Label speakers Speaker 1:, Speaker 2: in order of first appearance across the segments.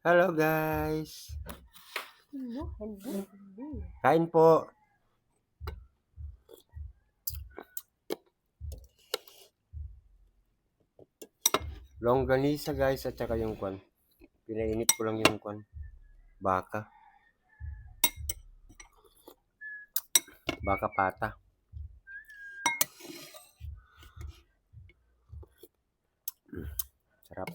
Speaker 1: Hello guys!
Speaker 2: Hello.
Speaker 1: Kain po! Longganisa guys at saka yung kwan. Pinainit ko lang yung kwan. Baka. Baka pata. Sarap.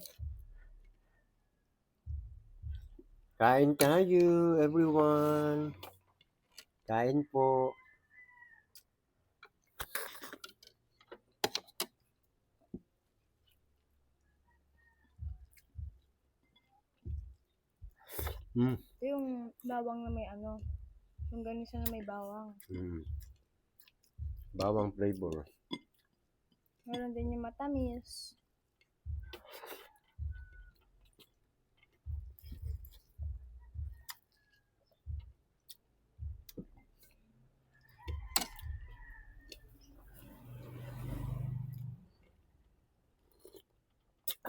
Speaker 1: Kain tayo everyone! Kain po!
Speaker 2: Ito yung bawang na may yung ganisa na may bawang.
Speaker 1: Bawang flavor.
Speaker 2: Meron din yung matamis.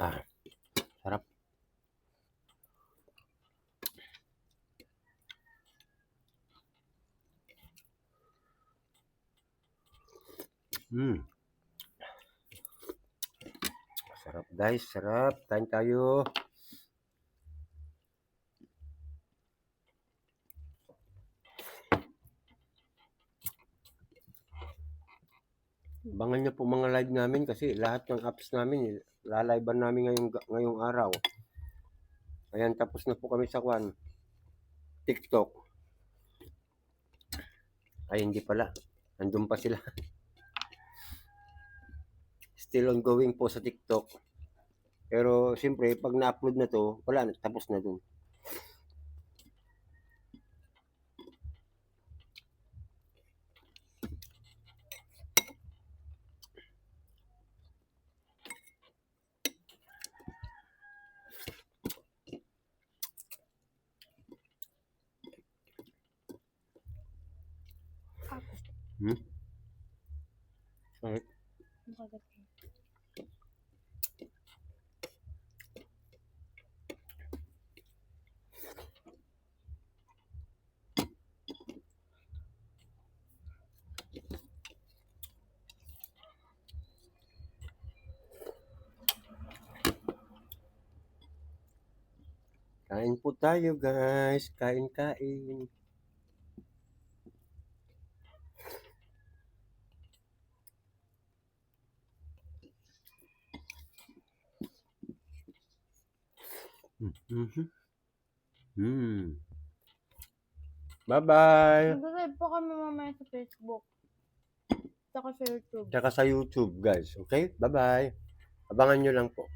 Speaker 1: Sarap. Sarap guys, sarap. Kain tayo. Abangan nyo po mga live namin kasi lahat ng apps namin lalivean namin ngayong araw. Ayan, tapos na po kami sa kwan. TikTok. Ay, hindi pala. Nandun pa sila. Still ongoing po sa TikTok. Pero, siyempre, pag na-upload na to, wala na. Tapos na dun. Alright. Kain po tayo guys. Kain. Bye-bye!
Speaker 2: Mag-live po kami mamaya sa Facebook. Saka sa YouTube.
Speaker 1: Tsaka sa YouTube guys. Okay? Bye-bye! Abangan nyo lang po.